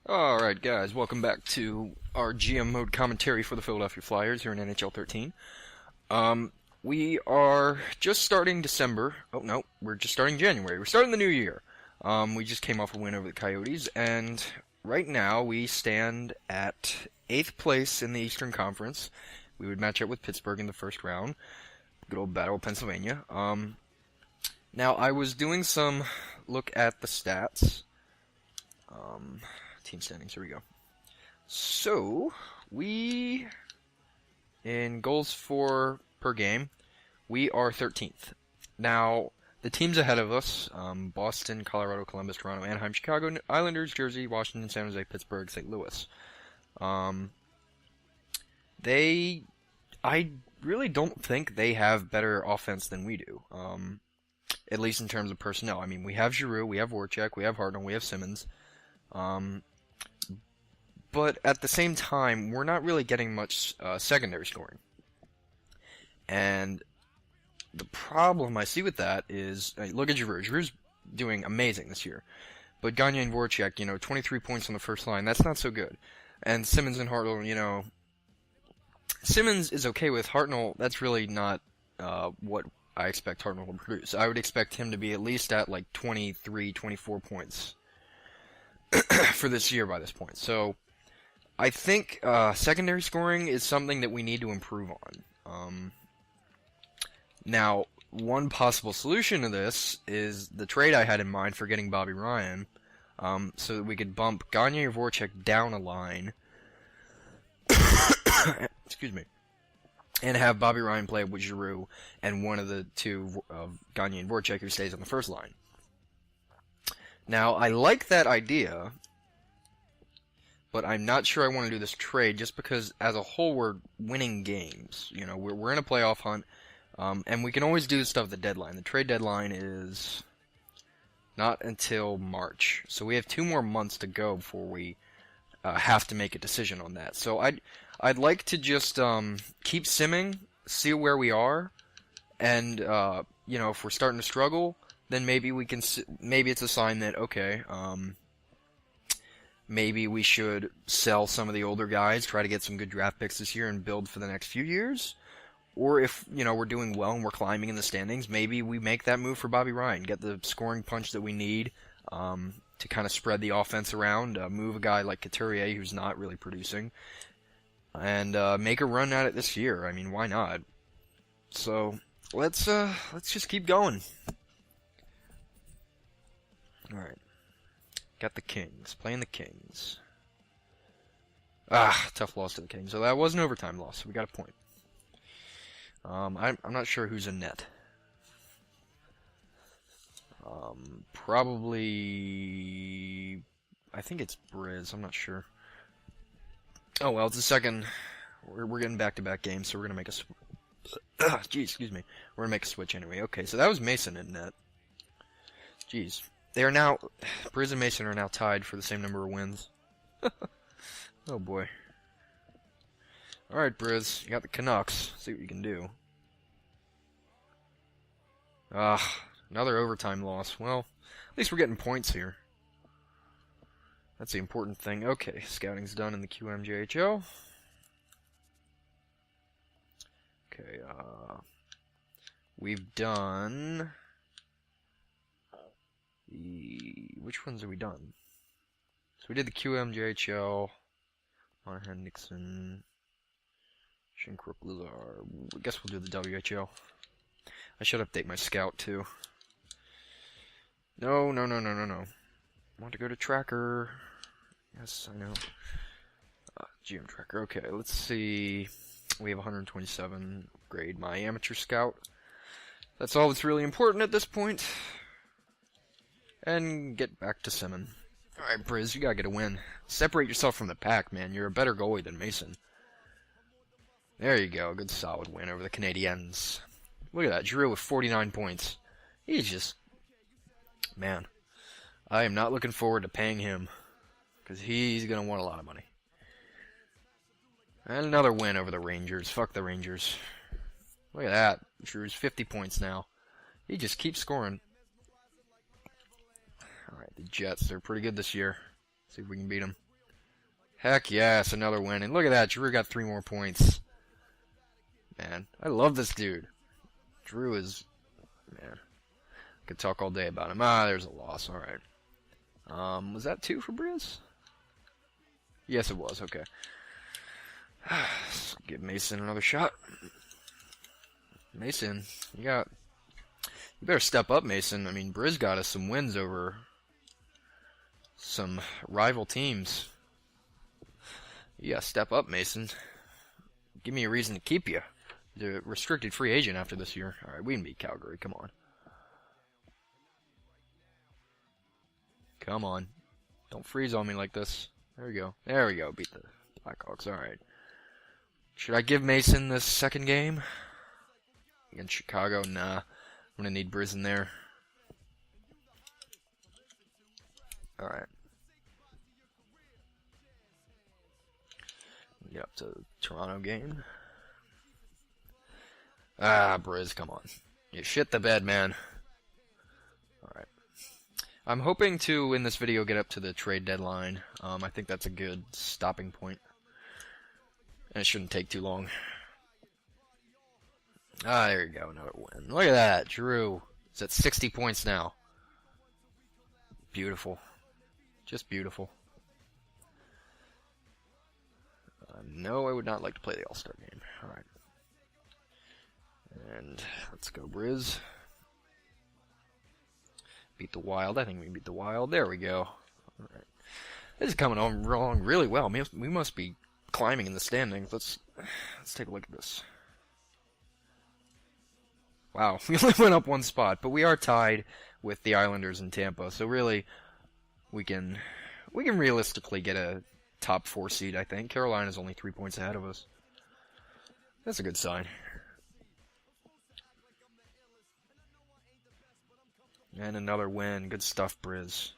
Alright guys, welcome back to our GM mode commentary for the Philadelphia Flyers here in NHL 13. We are just starting December. Oh no, we're just starting January. We're starting the new year. We just came off a win over the Coyotes, and right now we stand at 8th place in the Eastern Conference. We would match up with Pittsburgh in the first round. Good old Battle of Pennsylvania. Now I was doing some look at the stats. Team standings, here we go. So, in goals for per game, we are 13th. Now, the teams ahead of us, Boston, Colorado, Columbus, Toronto, Anaheim, Chicago, Islanders, Jersey, Washington, San Jose, Pittsburgh, St. Louis. I really don't think they have better offense than we do. At least in terms of personnel. I mean, we have Giroux, we have Voracek, we have Hartnell, we have Simmons. But at the same time, we're not really getting much secondary scoring. And the problem I see with that is, look at Giroux. Giroux's doing amazing this year. But Gagne and Voracek, 23 points on the first line, that's not so good. And Simmons and Hartnell, Simmons is okay with Hartnell. That's really not what I expect Hartnell to produce. I would expect him to be at least at like 23, 24 points for this year by this point. So I think secondary scoring is something that we need to improve on. Now, one possible solution to this is the trade I had in mind for getting Bobby Ryan, so that we could bump Gagne or Voracek down a line. Excuse me. And have Bobby Ryan play with Giroux and one of the two of Gagne and Voracek who stays on the first line. Now, I like that idea, but I'm not sure I want to do this trade just because, as a whole, we're winning games. We're in a playoff hunt, and we can always do stuff at the deadline. The trade deadline is not until March, so we have 2 more months to go before we have to make a decision on that. So I'd like to just keep simming, see where we are, and if we're starting to struggle, then maybe we can. Maybe it's a sign that okay, maybe we should sell some of the older guys, try to get some good draft picks this year, and build for the next few years. Or if we're doing well and we're climbing in the standings, maybe we make that move for Bobby Ryan, get the scoring punch that we need to kind of spread the offense around, move a guy like Couturier who's not really producing, and make a run at it this year. I mean, why not? So let's just keep going. All right, got the Kings playing the Kings. Tough loss to the Kings. So that was an overtime loss. So we got a point. I'm not sure who's in net. Probably, I think it's Briz. I'm not sure. Oh well, it's the second. We're getting back-to-back games, so we're gonna make a. Excuse me. We're gonna make a switch anyway. Okay, so that was Mason in net. Jeez, they are now. Briz and Mason are now tied for the same number of wins. Oh boy. All right, Briz, you got the Canucks. See what you can do. Another overtime loss. Well, at least we're getting points here. That's the important thing. Okay, scouting's done in the QMJHL. Okay, we've done which ones have we done? So we did the QMJHL, Monahan, Nixon, Shinkrook, Lazar. I guess we'll do the WHL. I should update my scout too. No. Want to go to tracker. Yes, I know. GM tracker. Okay, let's see. We have 127. Grade my amateur scout. That's all that's really important at this point. And get back to Simmon. Alright, Briz, you gotta get a win. Separate yourself from the pack, man. You're a better goalie than Mason. There you go. Good solid win over the Canadiens. Look at that. Giroux with 49 points. He's just... Man. I am not looking forward to paying him. Because he's going to want a lot of money. And another win over the Rangers. Fuck the Rangers. Look at that. Giroux's 50 points now. He just keeps scoring. Alright, the Jets. They're pretty good this year. See if we can beat them. Heck yes, another win. And look at that, Giroux got 3 more points. Man, I love this dude. Giroux is, man, could talk all day about him. Ah, there's a loss, alright. Was that 2 for Briz? Yes, it was, okay. Give Mason another shot. Mason, you better step up, Mason. I mean, Briz got us some wins over some rival teams. You gotta step up, Mason. Give me a reason to keep you. You're a restricted free agent after this year. Alright, we can beat Calgary, come on. Come on. Don't freeze on me like this. There we go. There we go, beat the Blackhawks, alright. Should I give Mason this second game? Against Chicago? Nah. I'm gonna need Briz in there. Alright. Get up to the Toronto game. Ah, Briz, come on. You shit the bed, man. Alright. I'm hoping to, in this video, get up to the trade deadline. I think that's a good stopping point. And it shouldn't take too long. Ah, there you go, another win. Look at that, Giroux. He's at 60 points now. Beautiful. Just beautiful. No, I would not like to play the All-Star game. Alright. And let's go, Briz. Beat the Wild. I think we beat the Wild. There we go. Alright. This is coming on wrong really well. We must be climbing in the standings. Let's take a look at this. Wow, we only went up 1 spot, but we are tied with the Islanders in Tampa. So really, we can realistically get a top 4 seed, I think. Carolina's only 3 points ahead of us. That's a good sign. And another win. Good stuff, Briz.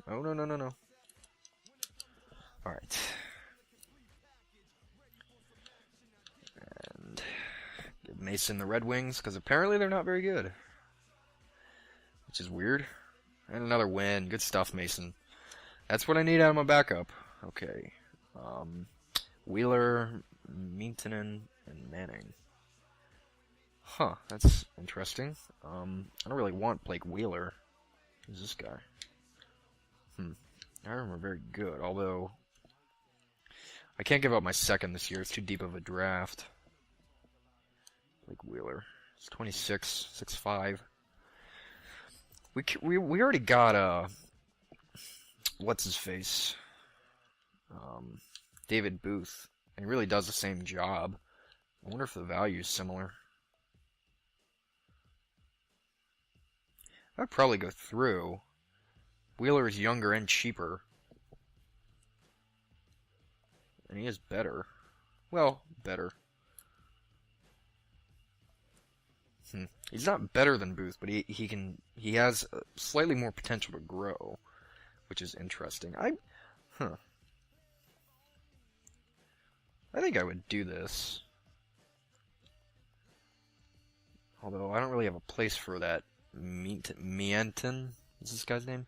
Oh, no. Alright. And give Mason the Red Wings, because apparently they're not very good. Which is weird. And another win. Good stuff, Mason. That's what I need out of my backup. Okay. Wheeler, Mintonen, and Manning. Huh, that's interesting. I don't really want Blake Wheeler. Who's this guy? I remember very good, although I can't give up my second this year. It's too deep of a draft. Blake Wheeler. It's 26, 6'5". We already got what's his face? David Booth. And he really does the same job. I wonder if the value is similar. I'd probably go through. Wheeler is younger and cheaper. And he is better. Well, better. He's not better than Booth, but he has slightly more potential to grow, which is interesting. I think I would do this. Although I don't really have a place for that Mientin. Is this guy's name?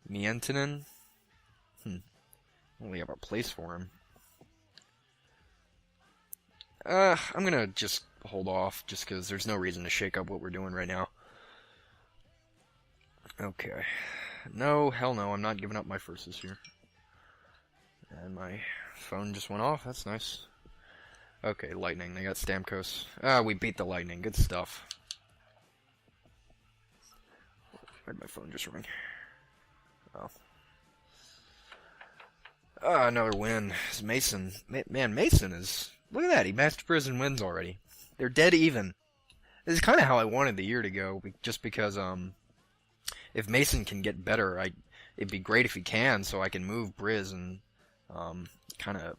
Mientinen? I don't really have a place for him. I'm gonna just hold off, just because there's no reason to shake up what we're doing right now. Okay. No, hell no, I'm not giving up my first this year. And my phone just went off, that's nice. Okay, Lightning, they got Stamkos. Ah, we beat the Lightning, good stuff. Where'd my phone just ring? Oh. Ah, another win. It's Mason. Man, Mason is... Look at that, he matched Prison wins already. They're dead even. This is kind of how I wanted the year to go, just because, if Mason can get better, it'd be great if he can, so I can move Briz and, kind of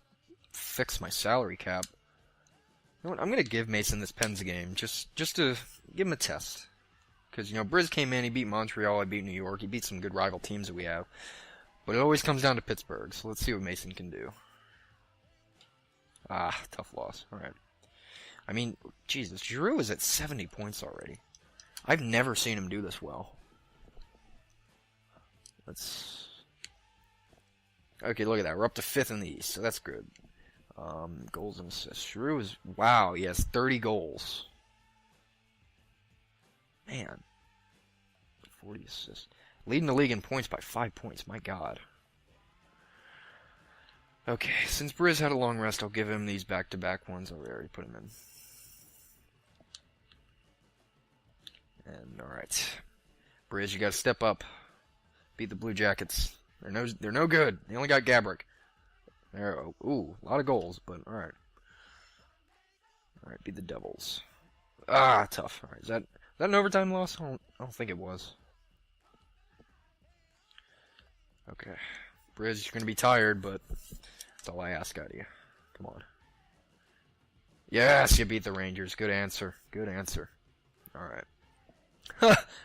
fix my salary cap. You know what, I'm going to give Mason this Pens game, just to give him a test. Because, Briz came in, he beat Montreal, I beat New York, he beat some good rival teams that we have. But it always comes down to Pittsburgh, so let's see what Mason can do. Ah, tough loss. Alright. I mean, Jesus, Giroux is at 70 points already. I've never seen him do this well. Let's Okay, look at that. We're up to 5th in the East, so that's good. Goals and assists. Giroux is, wow, he has 30 goals. Man. 40 assists. Leading the league in points by 5 points, my god. Okay, since Briz had a long rest, I'll give him these back-to-back ones. I already put him in. And, alright. Briz, you gotta step up. Beat the Blue Jackets. They're no good. They only got Gabrick. There, ooh, a lot of goals, but alright. Alright, beat the Devils. Ah, tough. Alright, is that an overtime loss? I don't think it was. Okay. Briz, you're gonna be tired, but that's all I ask out of you. Come on. Yes, you beat the Rangers. Good answer. Good answer. Alright.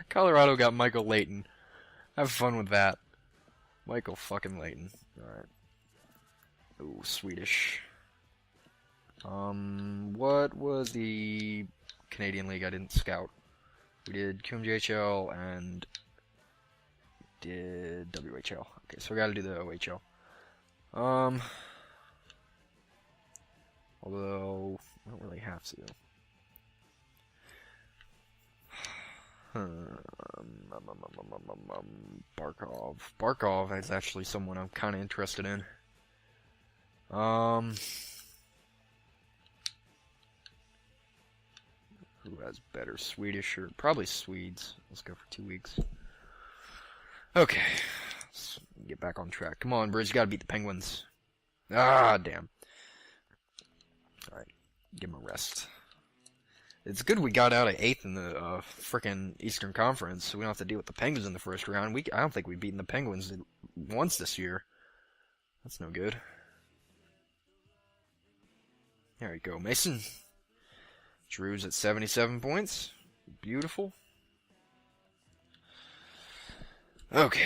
Colorado got Michael Layton. Have fun with that. Michael fucking Layton. Alright. Ooh, Swedish. What was the Canadian League I didn't scout? We did QMJHL and did WHL. Okay, so we gotta do the OHL. Although, I don't really have to. Barkov. Barkov is actually someone I'm kind of interested in. Who has better Swedish or probably Swedes? Let's go for 2 weeks. Okay, let's get back on track. Come on, Bridge, you gotta beat the Penguins. Ah, damn. Alright, give him a rest. It's good we got out of 8th in the frickin' Eastern Conference, so we don't have to deal with the Penguins in the first round. I don't think we've beaten the Penguins once this year. That's no good. There you go, Mason. Giroux's at 77 points. Beautiful. Okay.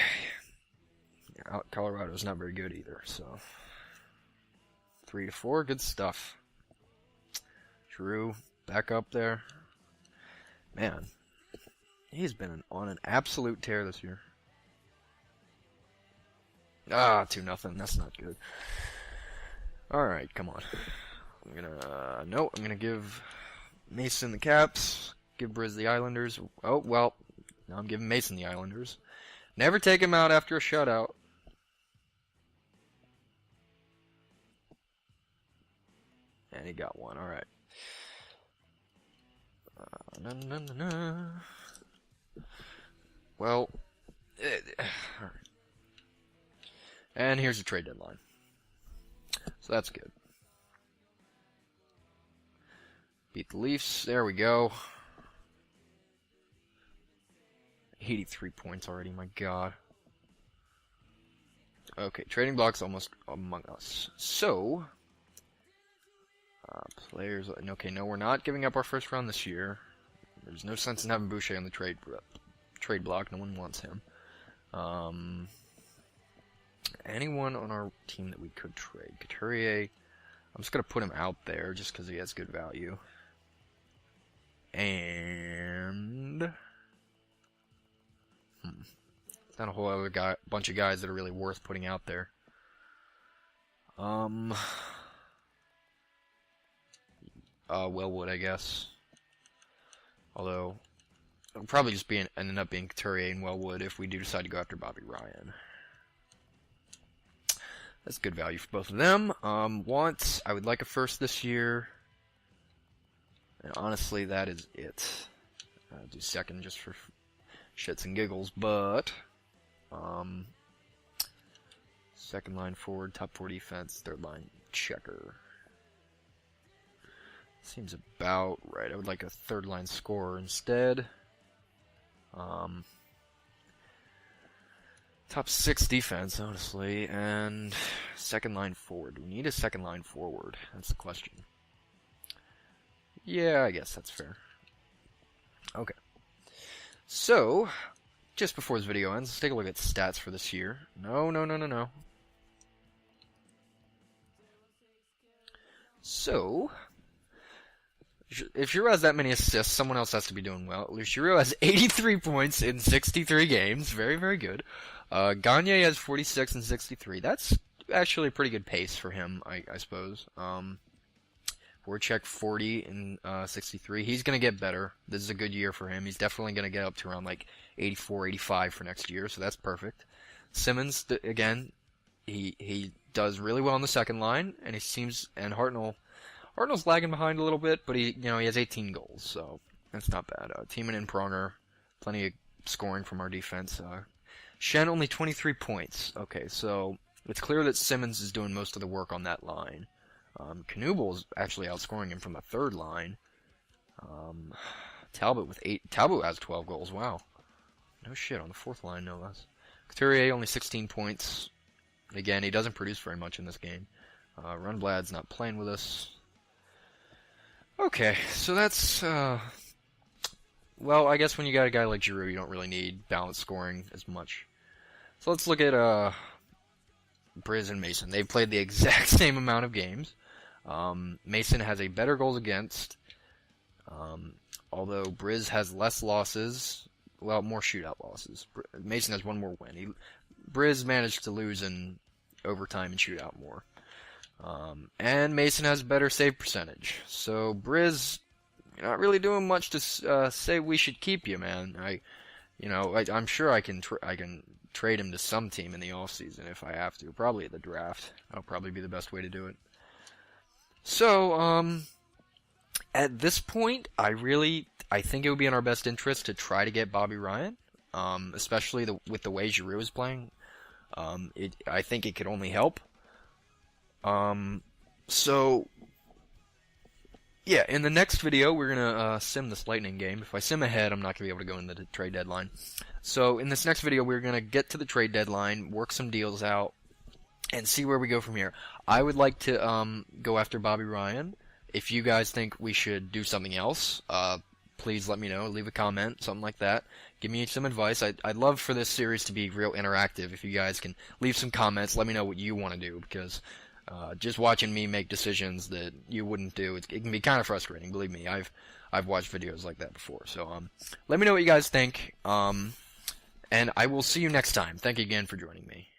Colorado's not very good either, so 3-4, good stuff. Giroux back up there. Man, he's been on an absolute tear this year. Ah, 2-0. That's not good. Alright, come on. I'm gonna give Mason the Caps. Give Briz the Islanders. Oh, well. Now I'm giving Mason the Islanders. Never take him out after a shutout. And he got one. Alright. Well, alright. And here's the trade deadline. So that's good. Beat the Leafs. There we go. 83 points already, my god. Okay, trading blocks almost among us. So, players. Okay, no, we're not giving up our first round this year. There's no sense in having Boucher on the trade block. No one wants him. Anyone on our team that we could trade? Couturier. I'm just gonna put him out there just because he has good value. And not a whole other bunch of guys that are really worth putting out there. Wellwood, I guess. Although, it'll probably just end up being Couturier and Wellwood if we do decide to go after Bobby Ryan. That's good value for both of them. Wants, I would like a first this year. And honestly, that is it. I'll do second just for shits and giggles, but second line forward, top 4 defense, third line checker. Seems about right. I would like a third line scorer instead. Top 6 defense, honestly, and second line forward. Do we need a second line forward? That's the question. Yeah, I guess that's fair. Okay. So, just before this video ends, let's take a look at stats for this year. No. So, if Giroux has that many assists, someone else has to be doing well. Giroux has 83 points in 63 games. Very, very good. Gagne has 46 and 63. That's actually a pretty good pace for him, I suppose. Voracek 40 and 63. He's going to get better. This is a good year for him. He's definitely going to get up to around like 84, 85 for next year, so that's perfect. Simmons, again, he does really well on the second line, and Hartnell's lagging behind a little bit, but he has 18 goals, so that's not bad. Tiemann and Pronger, plenty of scoring from our defense. Shen only 23 points. Okay, so it's clear that Simmons is doing most of the work on that line. Knuebel's actually outscoring him from the third line. Talbot with 8. Talbot has 12 goals. Wow. No shit, on the fourth line, no less. Couturier only 16 points. Again, he doesn't produce very much in this game. Rundblad's not playing with us. Okay, so that's, well, I guess when you got a guy like Giroux, you don't really need balanced scoring as much. So let's look at, Briz and Mason. They've played the exact same amount of games. Mason has a better goals against, although Briz has less losses, well, more shootout losses. Mason has one more win. Briz managed to lose in overtime and shootout more. And Mason has better save percentage. So Briz, you're not really doing much to say we should keep you, man. I'm sure I can trade him to some team in the offseason if I have to. Probably at the draft. That'll probably be the best way to do it. So, at this point, I think it would be in our best interest to try to get Bobby Ryan, especially with the way Giroux is playing. I think it could only help. So, yeah, in the next video, we're gonna sim this Lightning game. If I sim ahead, I'm not gonna be able to go into the trade deadline. So, in this next video, we're gonna get to the trade deadline, work some deals out, and see where we go from here. I would like to go after Bobby Ryan. If you guys think we should do something else, please let me know. Leave a comment, something like that. Give me some advice. I'd love for this series to be real interactive. If you guys can leave some comments, let me know what you want to do, because just watching me make decisions that you wouldn't do, it can be kind of frustrating. Believe me, I've watched videos like that before. So let me know what you guys think, and I will see you next time. Thank you again for joining me.